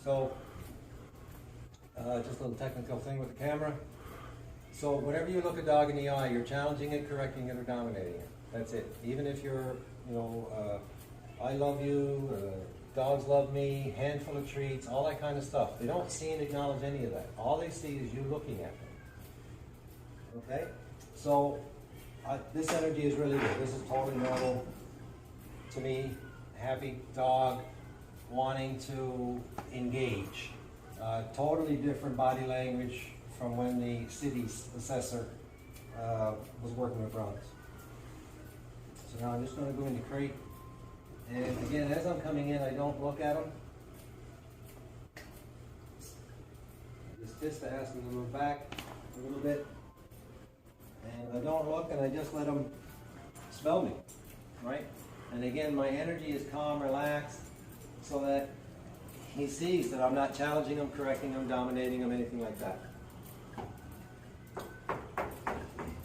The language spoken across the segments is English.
So, just a little technical thing with the camera. So whenever you look a dog in the eye, you're challenging it, correcting it, or dominating it. That's it. Even if you're, I love you, dogs love me, handful of treats, all that kind of stuff. They don't see and acknowledge any of that. All they see is you looking at them. Okay? So this energy is really good. This is totally normal to me. Happy dog wanting to engage. Totally different body language from when the city's assessor was working with Bronx. So now I'm just going to go in the crate. And again, as I'm coming in, I don't look at them. Just to ask them to move back a little bit. And I don't look, and I just let them smell me, right? And again, my energy is calm, relaxed, so that he sees that I'm not challenging him, correcting him, dominating him, anything like that.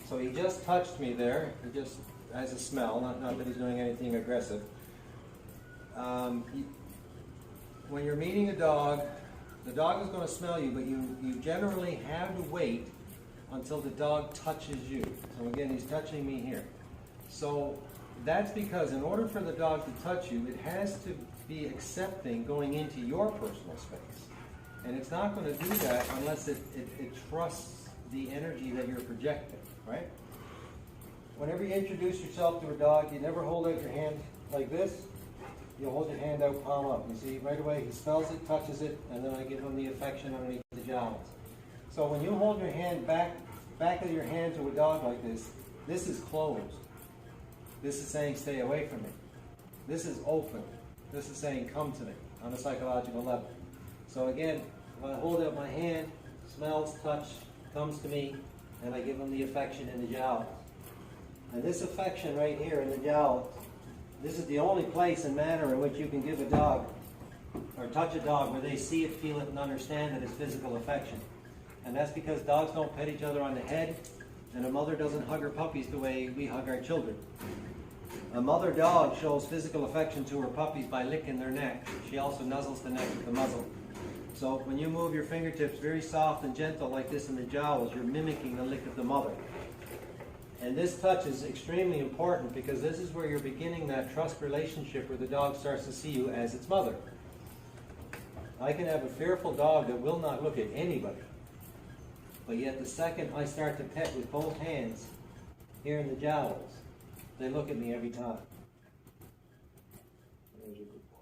So he just touched me there. He just has a smell, not that he's doing anything aggressive. When you're meeting a dog, the dog is going to smell you, but you generally have to wait until the dog touches you. So again, he's touching me here. So that's because in order for the dog to touch you, it has to be accepting going into your personal space. And it's not going to do that unless it trusts the energy that you're projecting, right? Whenever you introduce yourself to a dog, you never hold out your hand like this. You hold your hand out palm up. You see, right away he smells it, touches it, and then I give him the affection underneath the jowls. So when you hold your hand back of your hand to a dog like this is closed. This is saying stay away from me. This is open. This is saying come to me on a psychological level. So again, if I hold out my hand, smells, touch, comes to me, and I give him the affection in the jowl. And this affection right here in the jowl, this is the only place and manner in which you can give a dog or touch a dog where they see it, feel it, and understand that it's physical affection. And that's because dogs don't pet each other on the head, and a mother doesn't hug her puppies the way we hug our children. A mother dog shows physical affection to her puppies by licking their neck. She also nuzzles the neck with the muzzle. So when you move your fingertips very soft and gentle like this in the jowls, you're mimicking the lick of the mother. And this touch is extremely important because this is where you're beginning that trust relationship where the dog starts to see you as its mother. I can have a fearful dog that will not look at anybody. But yet the second I start to pet with both hands here in the jowls, they look at me every time. There's a good boy.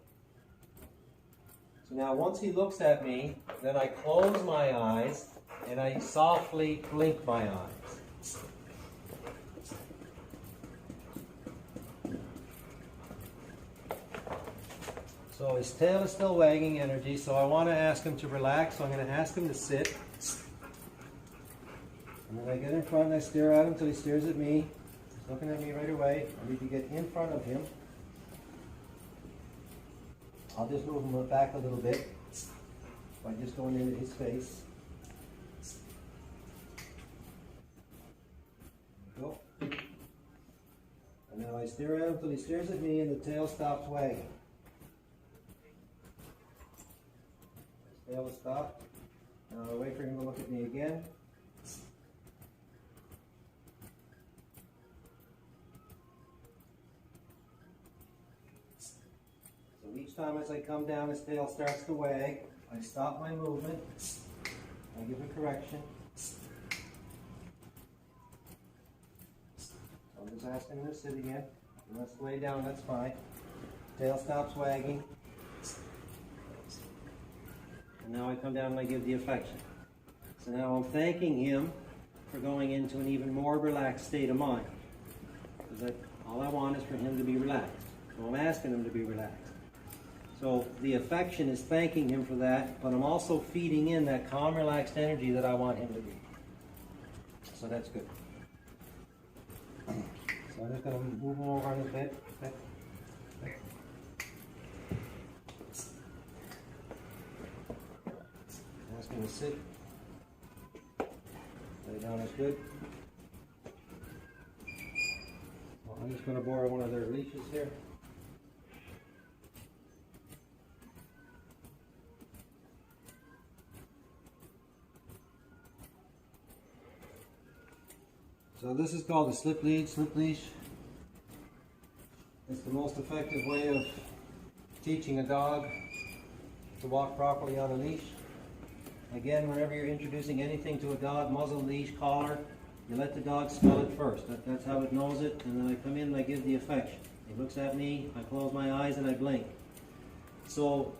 So now once he looks at me, then I close my eyes and I softly blink my eyes. So his tail is still wagging energy, so I want to ask him to relax, so I'm going to ask him to sit. And then I get in front and I stare at him until he stares at me. He's looking at me right away. I need to get in front of him. I'll just move him back a little bit by just going into his face. There we go. And now I stare at him until he stares at me and the tail stops wagging. His tail has stopped. Now I wait for him to look at me again. Each time as I come down, his tail starts to wag. I stop my movement. I give a correction. I'm just asking him to sit again. He wants to lay down, that's fine. Tail stops wagging. And now I come down and I give the affection. So now I'm thanking him for going into an even more relaxed state of mind. Because all I want is for him to be relaxed. So I'm asking him to be relaxed. So the affection is thanking him for that, but I'm also feeding in that calm, relaxed energy that I want him to be. So that's good. So I'm just going to move him over on his bed. Ask him to sit. Lay down is good. Well, I'm just going to borrow one of their leashes here. So this is called a slip lead, slip leash. It's the most effective way of teaching a dog to walk properly on a leash. Again, whenever you're introducing anything to a dog, muzzle, leash, collar, you let the dog smell it first. That's how it knows it, and then I come in and I give the affection. He looks at me, I close my eyes and I blink. So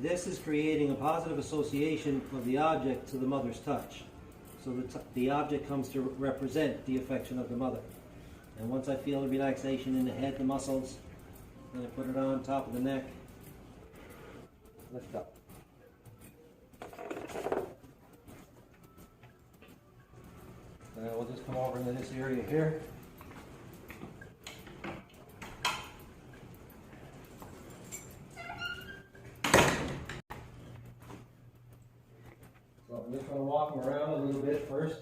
this is creating a positive association of the object to the mother's touch. So the object comes to represent the affection of the mother. And once I feel the relaxation in the head, the muscles, then I put it on top of the neck, lift up. And we'll just come over into this area here. So I'm just going to walk them around a little bit first.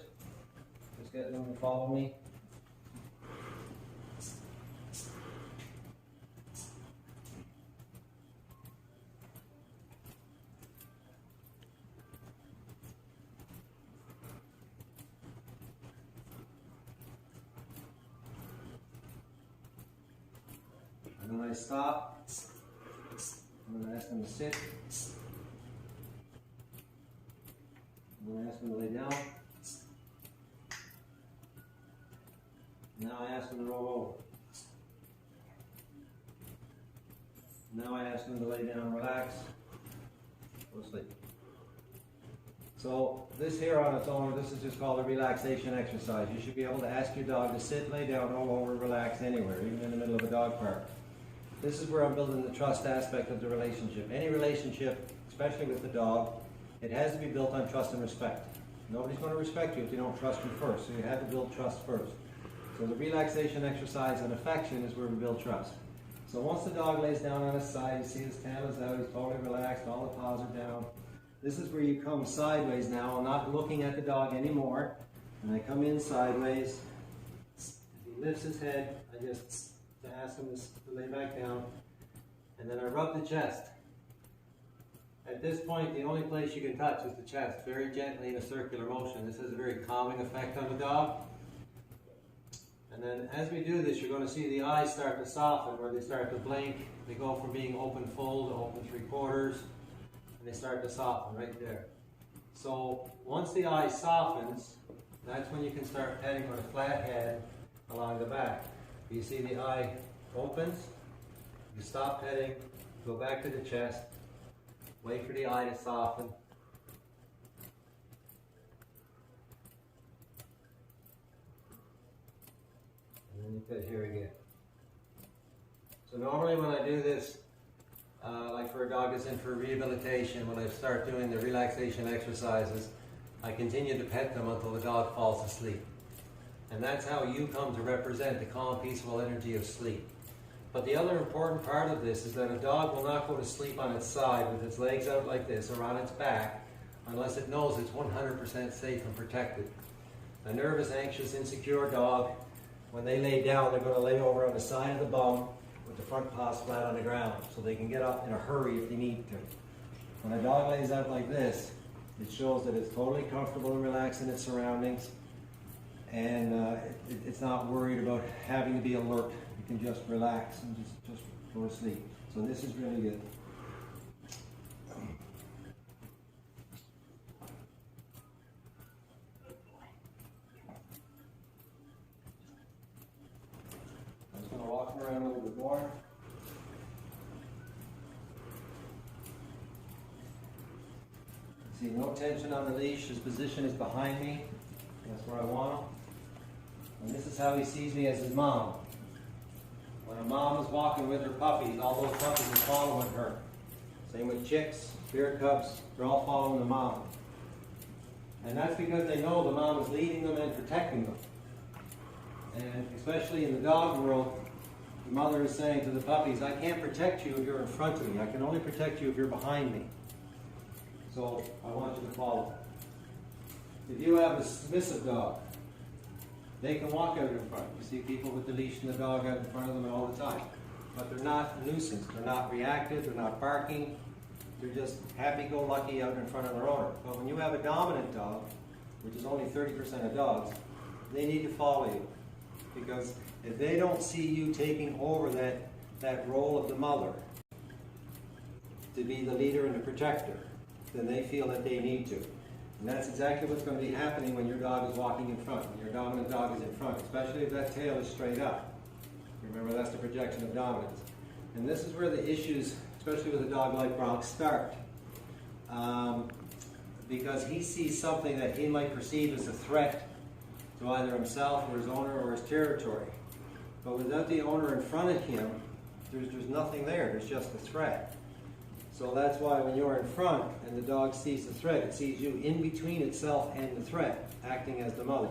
Just get them to follow me. And then I stop. I'm going to ask them to sit. I'm going to ask them to lay down. Now I ask them to roll over. Now I ask them to lay down, relax, go to sleep. So this here on its own, this is just called a relaxation exercise. You should be able to ask your dog to sit, lay down, roll over, relax anywhere, even in the middle of a dog park. This is where I'm building the trust aspect of the relationship. Any relationship, especially with the dog, it has to be built on trust and respect. Nobody's going to respect you if they don't trust you first, so you have to build trust first. So the relaxation exercise and affection is where we build trust. So once the dog lays down on his side, you see his tail is out, he's totally relaxed, all the paws are down. This is where you come sideways now. I'm not looking at the dog anymore. And I come in sideways. If he lifts his head, I just ask him to lay back down. And then I rub the chest. At this point, the only place you can touch is the chest, very gently in a circular motion. This has a very calming effect on the dog. And then as we do this, you're going to see the eyes start to soften, where they start to blink. They go from being open full to open 3/4, and they start to soften right there. So once the eye softens, that's when you can start petting with a flat head along the back. You see the eye opens, you stop petting, go back to the chest, wait for the eye to soften. And then you pet here again. So normally when I do this, like for a dog that's in for rehabilitation, when I start doing the relaxation exercises, I continue to pet them until the dog falls asleep. And that's how you come to represent the calm, peaceful energy of sleep. But the other important part of this is that a dog will not go to sleep on its side with its legs out like this or on its back unless it knows it's 100% safe and protected. A nervous, anxious, insecure dog, when they lay down, they're going to lay over on the side of the bum with the front paws flat on the ground so they can get up in a hurry if they need to. When a dog lays out like this, it shows that it's totally comfortable and relaxed in its surroundings, and it's not worried about having to be alert. You can just relax and just go to sleep. So this is really good. I'm just going to walk around a little bit more. See, no tension on the leash. His position is behind me. That's where I want him. And this is how he sees me as his mom. When a mom is walking with her puppies, all those puppies are following her. Same with chicks, bear cubs, they're all following the mom. And that's because they know the mom is leading them and protecting them. And especially in the dog world, the mother is saying to the puppies, I can't protect you if you're in front of me. I can only protect you if you're behind me. So I want you to follow. If you have a submissive dog, they can walk out in front. You see people with the leash and the dog out in front of them all the time. But they're not a nuisance. They're not reactive. They're not barking. They're just happy-go-lucky out in front of their owner. But when you have a dominant dog, which is only 30% of dogs, they need to follow you. Because if they don't see you taking over that role of the mother, to be the leader and the protector, then they feel that they need to. And that's exactly what's going to be happening when your dog is walking in front, when your dominant dog is in front, especially if that tail is straight up. Remember, that's the projection of dominance. And this is where the issues, especially with a dog like Bronx, start. Because he sees something that he might perceive as a threat to either himself or his owner or his territory. But without the owner in front of him, there's nothing there, there's just a threat. So that's why when you're in front and the dog sees the threat, it sees you in between itself and the threat, acting as the mother.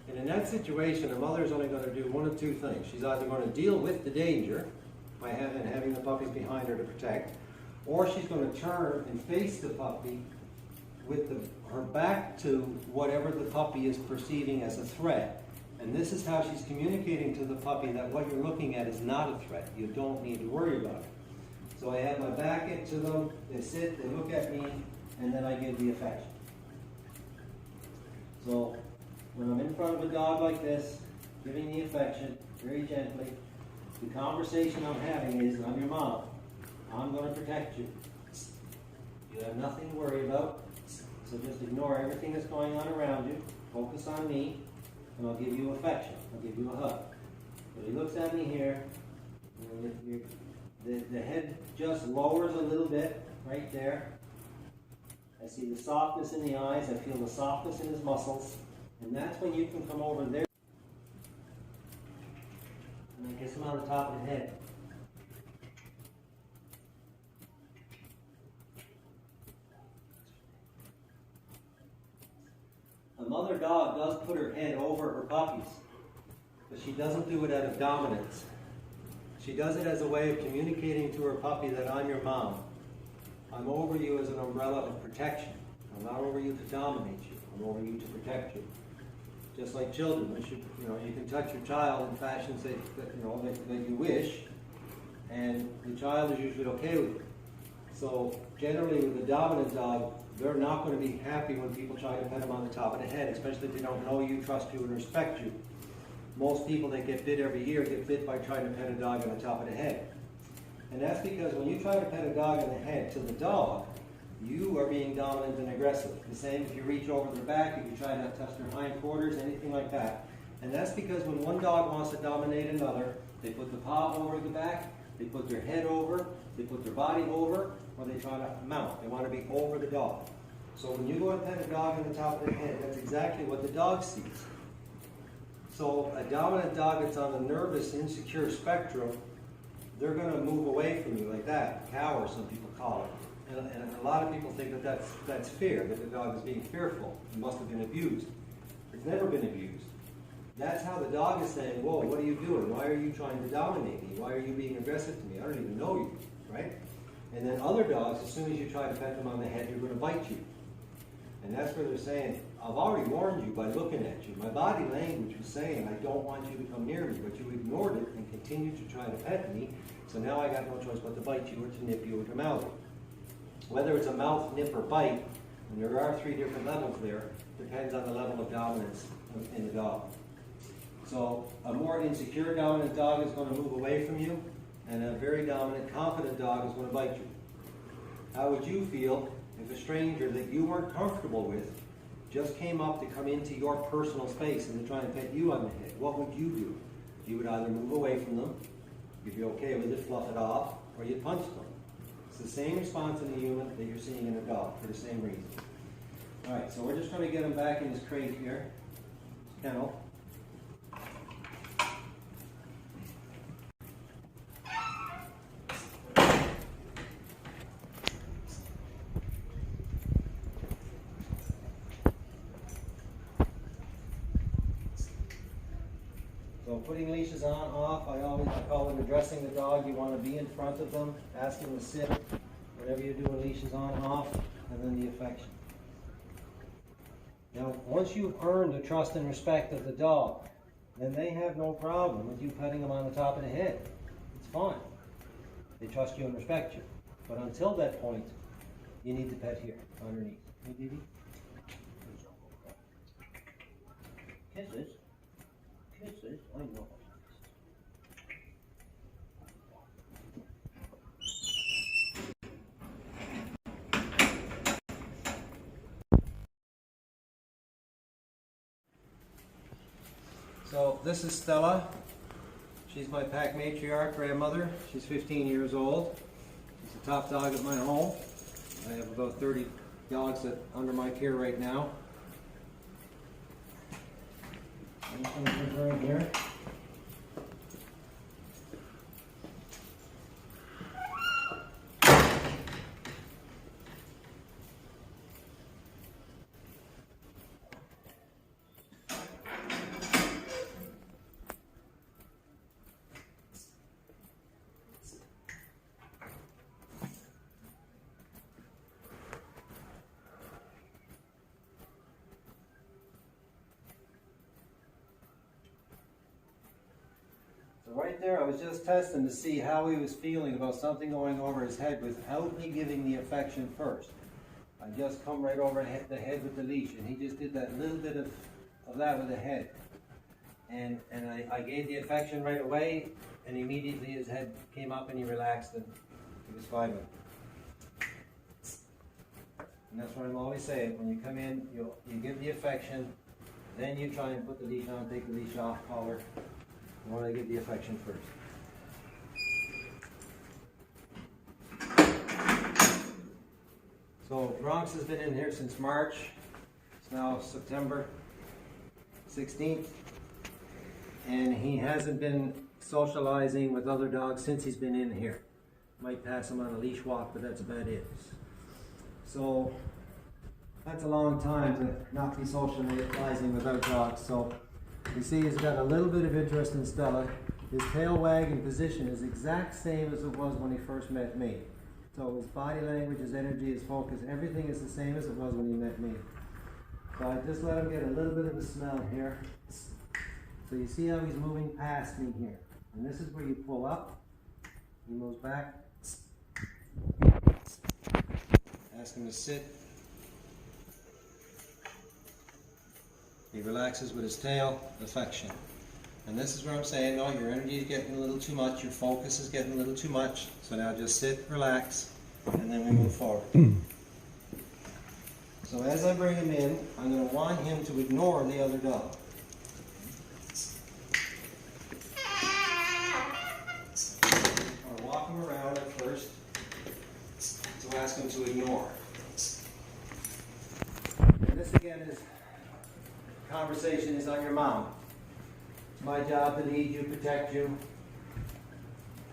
And in that situation, a mother is only going to do one of two things. She's either going to deal with the danger by having the puppies behind her to protect, or she's going to turn and face the puppy with her back to whatever the puppy is perceiving as a threat. And this is how she's communicating to the puppy that what you're looking at is not a threat. You don't need to worry about it. So I have my back into them, they sit, they look at me, and then I give the affection. So when I'm in front of a dog like this, giving the affection very gently, the conversation I'm having is, I'm your mom. I'm going to protect you. You have nothing to worry about. So just ignore everything that's going on around you. Focus on me, and I'll give you affection. I'll give you a hug. So he looks at me here, and the head just lowers a little bit right there. I see the softness in the eyes. I feel the softness in his muscles. And that's when you can come over there and I kiss him on the top of the head. A mother dog does put her head over her puppies, but she doesn't do it out of dominance. She does it as a way of communicating to her puppy that I'm your mom. I'm over you as an umbrella of protection. I'm not over you to dominate you. I'm over you to protect you. Just like children, you can touch your child in fashions that you wish, and the child is usually okay with it. So generally with a dominant dog, they're not going to be happy when people try to pet them on the top of the head, especially if they don't know you, trust you, and respect you. Most people that get bit every year get bit by trying to pet a dog on the top of the head. And that's because when you try to pet a dog on the head to the dog, you are being dominant and aggressive. The same if you reach over their back, if you try to touch their hindquarters, anything like that. And that's because when one dog wants to dominate another, they put the paw over the back, they put their head over, they put their body over, or they try to mount. They want to be over the dog. So when you go and pet a dog on the top of the head, that's exactly what the dog sees. So a dominant dog that's on the nervous, insecure spectrum, they're going to move away from you like that. Cower, some people call it. And a lot of people think that that's fear, that the dog is being fearful. It must have been abused. It's never been abused. That's how the dog is saying, whoa, what are you doing? Why are you trying to dominate me? Why are you being aggressive to me? I don't even know you, right? And then other dogs, as soon as you try to pet them on the head, they're going to bite you. And that's where they're saying, I've already warned you by looking at you. My body language was saying, I don't want you to come near me, but you ignored it and continued to try to pet me. So now I got no choice but to bite you or to nip you or to mouth you. Whether it's a mouth, nip, or bite, and there are 3 different levels there, depends on the level of dominance in the dog. So a more insecure dominant dog is going to move away from you, and a very dominant, confident dog is going to bite you. How would you feel if a stranger that you weren't comfortable with just came up to come into your personal space and to try and pet you on the head? What would you do? You would either move away from them, you'd be okay with it, fluff it off, or you'd punch them. It's the same response in a human that you're seeing in a dog for the same reason. All right, so we're just trying to get him back in his crate here, his kennel. So putting leashes on, off, I call it addressing the dog. You want to be in front of them, ask them to sit, whatever you're doing, leashes on, off, and then the affection. Now, once you've earned the trust and respect of the dog, then they have no problem with you petting them on the top of the head. It's fine. They trust you and respect you. But until that point, you need to pet here, underneath. Hey, baby. Kisses. kisses, I know. So this is Stella. She's my pack matriarch grandmother. She's 15 years old. She's the top dog at my home. I have about 30 dogs under my care right now. I'm just going to put her in here. So right there, I was just testing to see how he was feeling about something going over his head without me giving the affection first. I just come right over the head with the leash, and he just did that little bit of that with the head. And I gave the affection right away, and immediately his head came up and he relaxed and he was fine with it. And that's what I'm always saying, when you come in, you give the affection, then you try and put the leash on, take the leash off, collar. You want to give the affection first. So Bronx has been in here since March. It's now September 16th. And he hasn't been socializing with other dogs since he's been in here. Might pass him on a leash walk, but that's about it. So that's a long time to not be socializing with other dogs. So you see he's got a little bit of interest in Stella. His tail wag and position is exact same as it was when he first met me. So his body language, his energy, his focus, everything is the same as it was when he met me. So I just let him get a little bit of a smell here. So you see how he's moving past me here. And this is where you pull up. He moves back. Ask him to sit. He relaxes with his tail, affection. And this is where I'm saying, no, your energy is getting a little too much, your focus is getting a little too much. So now just sit, relax, and then we move forward. So as I bring him in, I'm going to want him to ignore the other dog. Or walk him around at first to ask him to ignore. And this again is conversation is on your mom. It's my job to lead you, protect you.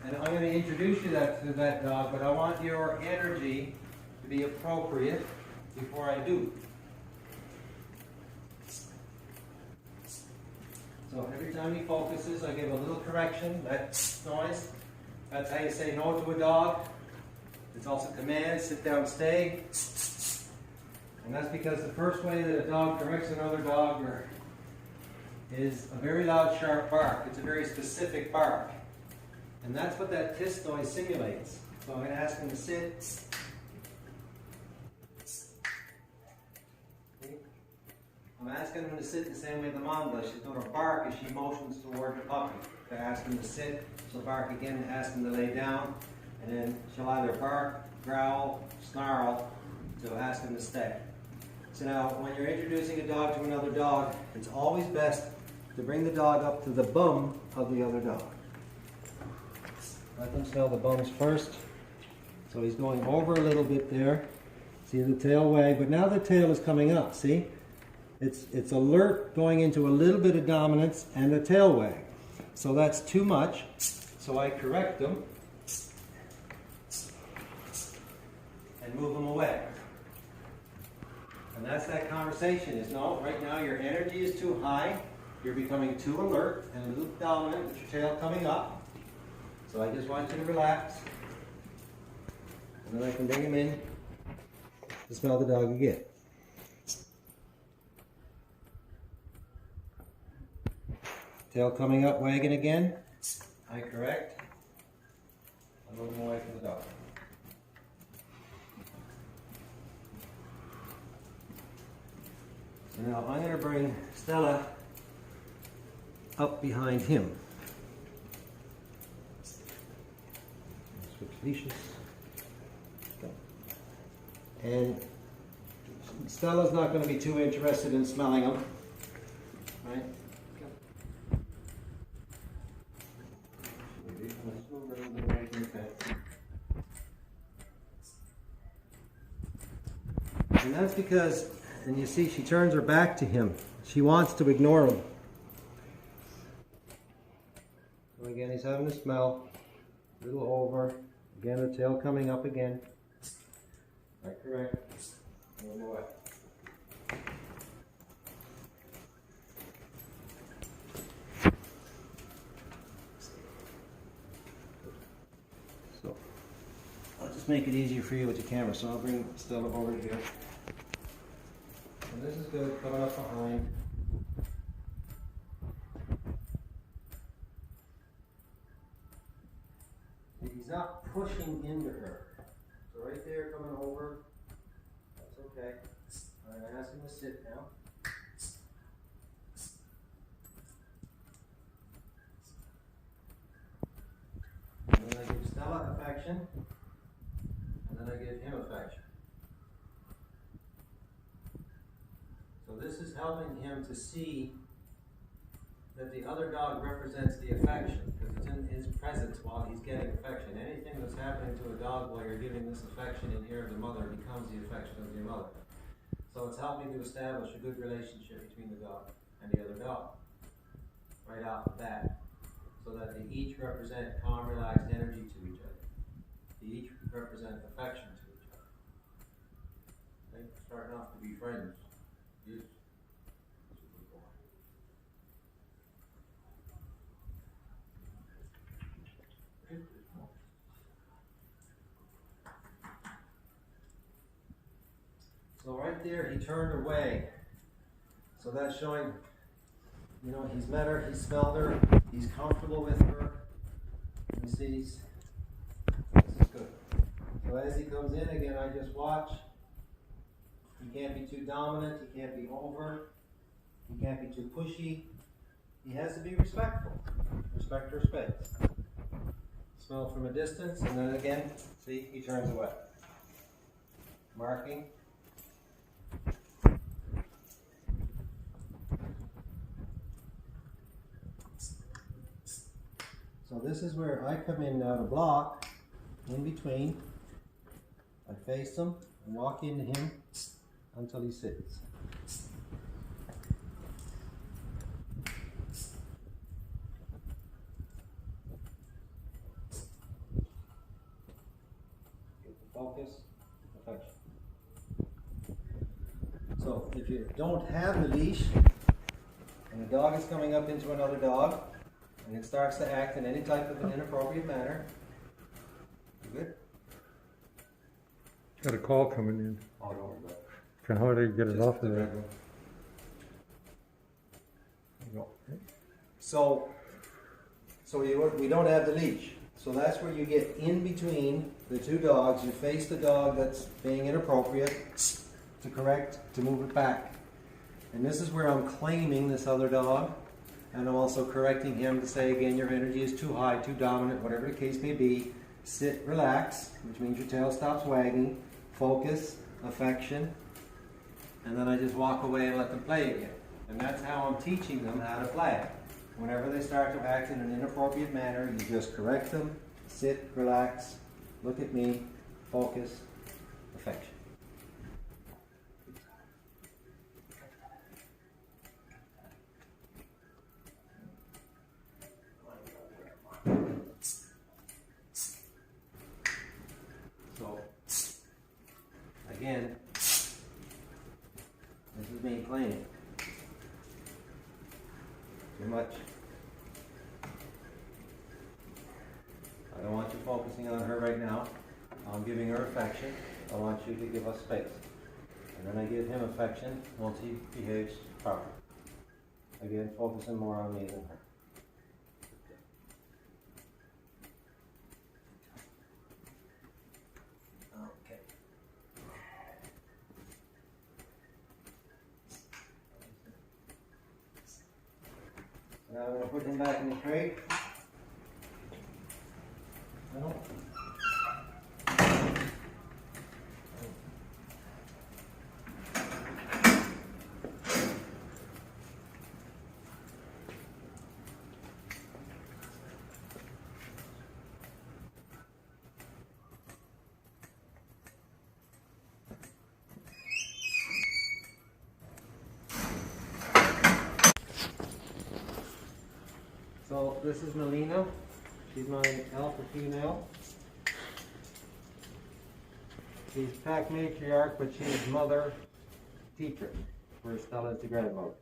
And I'm going to introduce you to that dog, but I want your energy to be appropriate before I do. So every time he focuses, I give a little correction, that noise. That's how you say no to a dog. It's also command, sit down, stay. And that's because the first way that a dog corrects another dog is a very loud, sharp bark. It's a very specific bark. And that's what that tiss noise simulates. So I'm going to ask him to sit. Okay. I'm asking him to sit the same way the mom does. She's going to bark as she motions toward the puppy. I ask him to sit, she'll bark again, ask him to lay down, and then she'll either bark, growl, snarl, to ask him to stay. So now, when you're introducing a dog to another dog, it's always best to bring the dog up to the bum of the other dog. Let them smell the bums first. So he's going over a little bit there. See the tail wag, but now the tail is coming up, see? It's alert going into a little bit of dominance and a tail wag. So that's too much, so I correct them and move them away. And that's that conversation is, no, right now your energy is too high, you're becoming too alert and a little dominant with your tail coming up. So I just want you to relax. And then I can bring him in to smell the dog again. Tail coming up, wagging again. I correct. I move him away from the dog. So now I'm going to bring Stella up behind him. Switch leashes. And Stella's not going to be too interested in smelling them, right? And that's because, and you see she turns her back to him. She wants to ignore him. So again, he's having a smell. A little over. Again, the tail coming up again. Right, correct. One more. So, I'll just make it easier for you with the camera. So I'll bring Stella over here. And this is good, coming up behind. He's not pushing into her. So right there, coming over. That's okay. I'm going to ask him to sit now. And then I give Stella affection. And then I give him affection. So this is helping him to see that the other dog represents the affection, because it's in his presence while he's getting affection. Anything that's happening to a dog while you're giving this affection in here of the mother becomes the affection of your mother. So it's helping to establish a good relationship between the dog and the other dog right off the bat, so that they each represent calm, relaxed energy to each other. They each represent affection to each other. Okay? Starting off to be friends. Yes. So right there, he turned away. So that's showing, you know, he's met her, he's smelled her, he's comfortable with her. He sees, this is good. So as he comes in, again, I just watch. He can't be too dominant, he can't be over, he can't be too pushy. He has to be respectful. Respect her space. Smell from a distance, and then again, see, he turns away. Marking. So this is where I come in now to block, in between. I face him and walk into him until he sits. Get the focus, affection. So if you don't have the leash, and the dog is coming up into another dog, and it starts to act in any type of an inappropriate manner, you good? Got a call coming in. Oh, no, no. Can hardly get it off of there. So we don't have the leash. So that's where you get in between the two dogs. You face the dog that's being inappropriate to correct, to move it back. And this is where I'm claiming this other dog. And I'm also correcting him to say, again, your energy is too high, too dominant, whatever the case may be. Sit, relax, which means your tail stops wagging. Focus, affection. And then I just walk away and let them play again. And that's how I'm teaching them how to play. Whenever they start to act in an inappropriate manner, you just correct them, sit, relax, look at me, focus, affection. So, again, this is me playing. Too much. I don't want you focusing on her right now. I'm giving her affection. I want you to give us space. And then I give him affection once he behaves properly. Again, focusing more on me than her. Okay. Now I'm going to put him back in the crate. No. So this is Melina. She's my alpha female. She's pack matriarch, but she's mother teacher for Stella's the grandmother.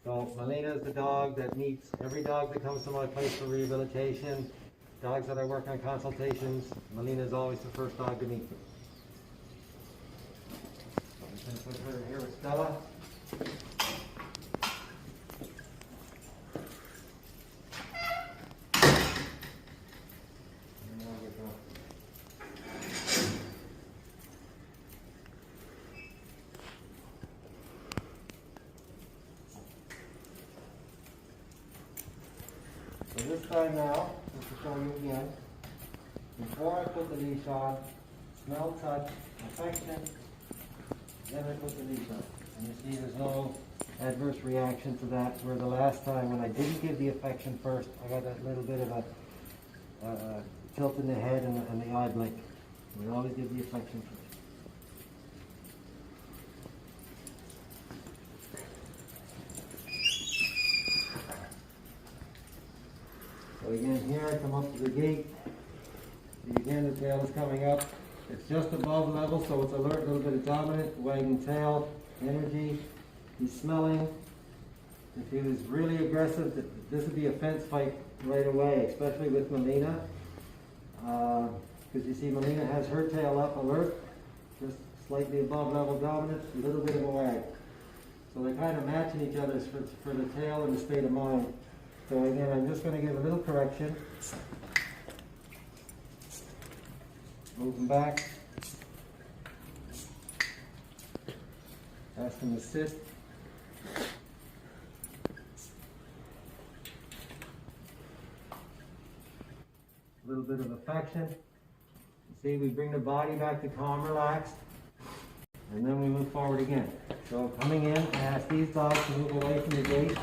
So Melina is the dog that meets every dog that comes to my place for rehabilitation. Dogs that I work on consultations, Melina is always the first dog to meet them. So I'm going to put her here with Stella. So this time now, just to show you again, before I put the leash on, smell, touch, affection, then I put the leash on. And you see there's no adverse reaction to that, where the last time when I didn't give the affection first, I got that little bit of a tilt in the head and the eye blink. We always give the affection first. So again, here I come up to the gate. See again, the tail is coming up. It's just above level, so it's alert, a little bit of dominant, wagging tail, energy. He's smelling. If he was really aggressive, this would be a fence fight right away, especially with Melina. Because you see Melina has her tail up, alert, just slightly above level dominant, a little bit of a wag. So they're kind of matching each other for the tail and the state of mind. So again, I'm just going to give a little correction. Move him back. Ask him to sit. A little bit of affection. See, we bring the body back to calm, relaxed, and then we move forward again. So coming in, I ask these dogs to move away from the gate.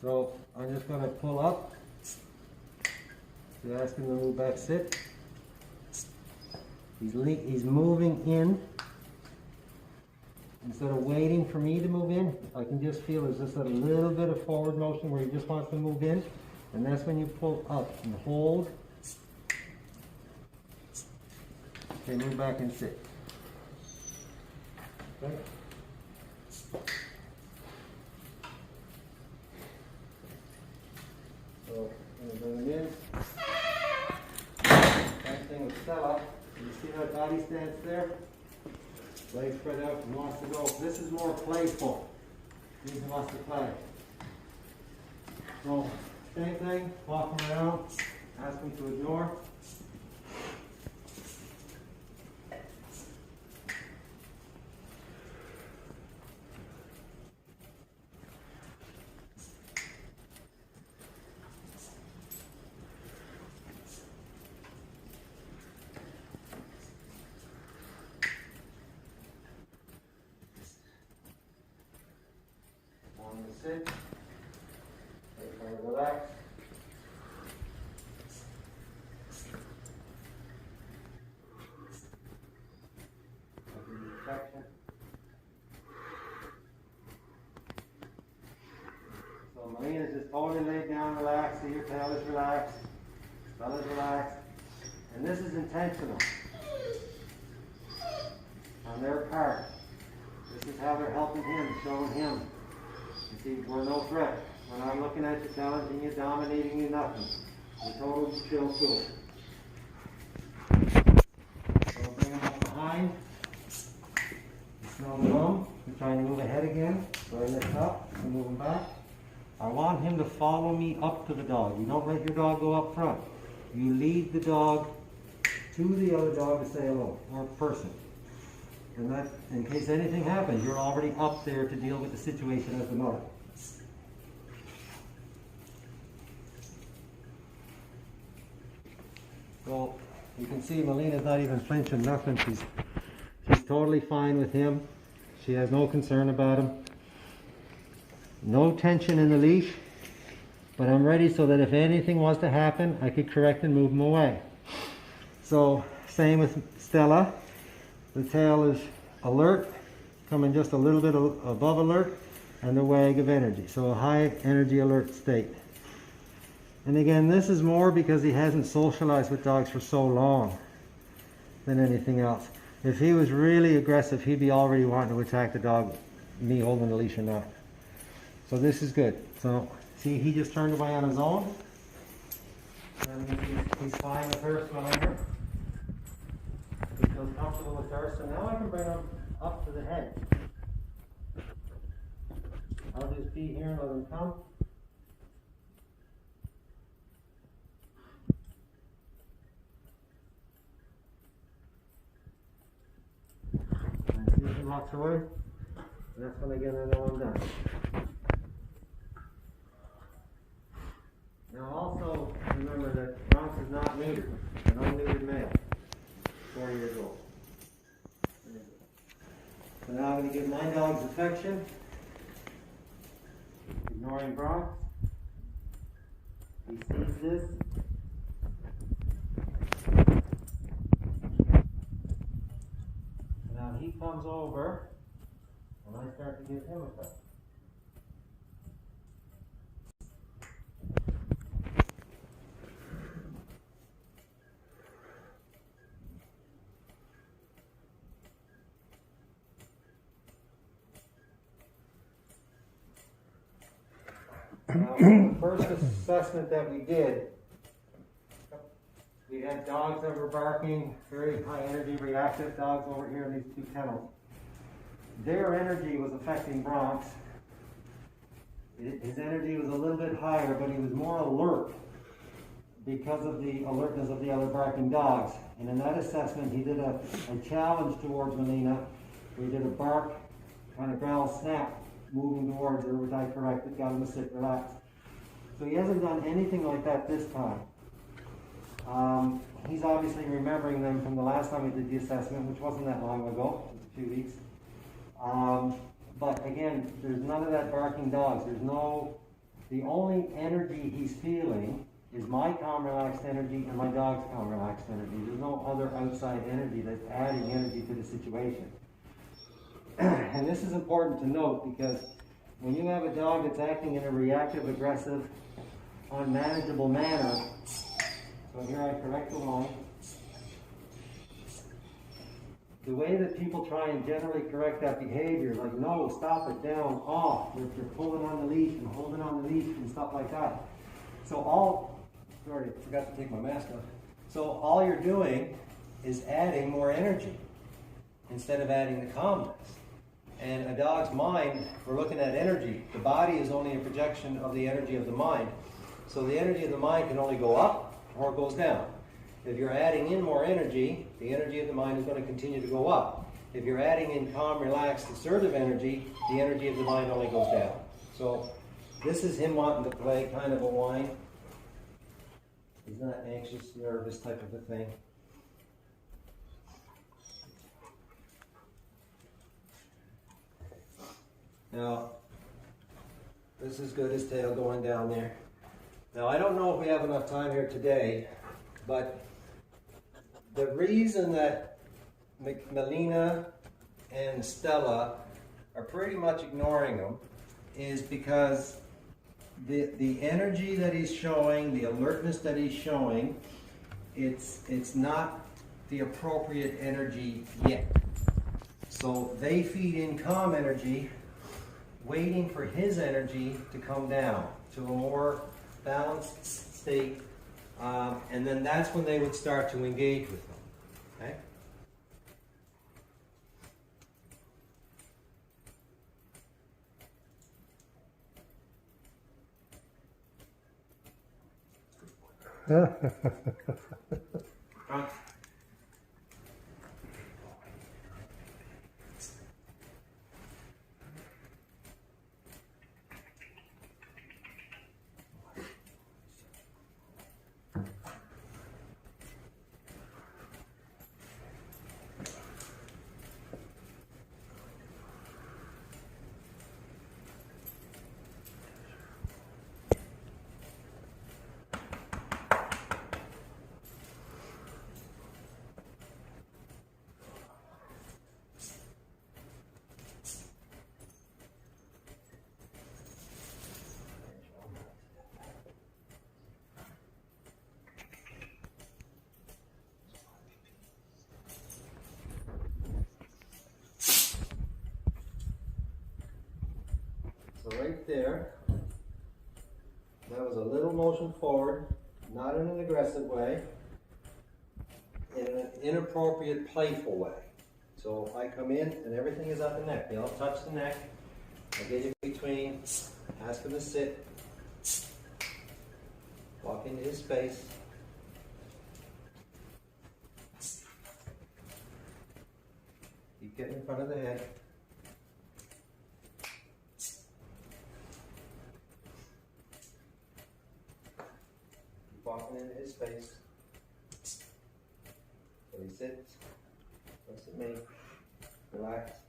So I'm just going to pull up. So ask him to move back, sit. He's moving in. Instead of waiting for me to move in, I can just feel there's just a little bit of forward motion where he just wants to move in. And that's when you pull up and hold. Okay, move back and sit. Okay. So, I'm going to bring him in. Same thing with Stella. You see that body stance there? Legs spread out and wants to go. This is more playful. He wants to play. So, same thing, walk him around, ask him to ignore. Sit, relax. So Melina's just totally laid down, relaxed. See, your tail is relaxed, belly is relaxed, and this is intentional on their part. This is how they're helping him, showing him. You see, we're no threat. We're not looking at you, challenging you, dominating you, nothing. We're total chill cool. So bring him up behind. You smell the room. We're trying to move ahead again. So I lift up and move him back. I want him to follow me up to the dog. You don't let your dog go up front. You lead the dog to the other dog to say hello, or person. And that, in case anything happens, you're already up there to deal with the situation as the mother. So you can see Melina's not even flinching, nothing. She's totally fine with him. She has no concern about him. No tension in the leash, but I'm ready so that if anything was to happen, I could correct and move him away. So same with Stella. The tail is alert, coming just a little bit above alert, and the wag of energy. So a high energy alert state. And again, this is more because he hasn't socialized with dogs for so long than anything else. If he was really aggressive, he'd be already wanting to attack the dog, me holding the leash or not. So this is good. So see, he just turned away on his own. And he's fine with her smelling her. He feels comfortable with her. So now I can bring him up to the head. I'll just be here and let him come. And see if he walks away. And that's when again I know I'm done. Now also remember that Bronx is not neutered, an unneutered male, 4 years old. So now I'm going to give my dog's affection, ignoring Bronx. He sees this. Now he comes over, and I start to give him affection. The first assessment that we did, we had dogs that were barking, very high energy, reactive dogs over here in these two kennels. Their energy was affecting Bronx. His energy was a little bit higher, but he was more alert because of the alertness of the other barking dogs. And in that assessment, he did a challenge towards Melina. We did a bark, kind of growl, snap, moving towards her, which I corrected, got him to sit, relax. So he hasn't done anything like that this time. He's obviously remembering them from the last time we did the assessment, which wasn't that long ago, a few weeks. But again, there's none of that barking dogs. The only energy he's feeling is my calm, relaxed energy and my dog's calm, relaxed energy. There's no other outside energy that's adding energy to the situation. And this is important to note because when you have a dog that's acting in a reactive, aggressive, unmanageable manner, so here I correct the line. The way that people try and generally correct that behavior, like no, stop it, down, off, you're pulling on the leash and holding on the leash and stuff like that. So sorry, I forgot to take my mask off. So all you're doing is adding more energy instead of adding the calmness. And a dog's mind, we're looking at energy. The body is only a projection of the energy of the mind. So the energy of the mind can only go up or it goes down. If you're adding in more energy, the energy of the mind is going to continue to go up. If you're adding in calm, relaxed, assertive energy, the energy of the mind only goes down. So this is him wanting to play kind of a whine. He's not anxious, nervous type of a thing. Now, this is good, his tail going down there. Now, I don't know if we have enough time here today, but the reason that Melina and Stella are pretty much ignoring him is because the energy that he's showing, the alertness that he's showing, it's not the appropriate energy yet. So they feed in calm energy, waiting for his energy to come down to a more balanced state, and then that's when they would start to engage with him. Okay? So right there, that was a little motion forward, not in an aggressive way, in an inappropriate, playful way. So I come in and everything is at the neck. They all touch the neck. I get in between, ask him to sit, walk into his space. Keep getting in front of the head. Keep walking into his space. So he sits, looks at me, relax,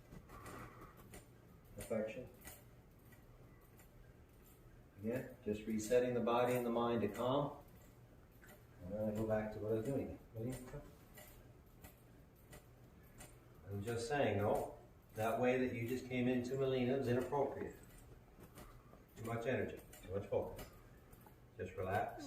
affection. Again, just resetting the body and the mind to calm. And then I go back to what I was doing. I'm just saying, no, that way that you just came into Melina is inappropriate. Too much energy, too much focus. Just relax.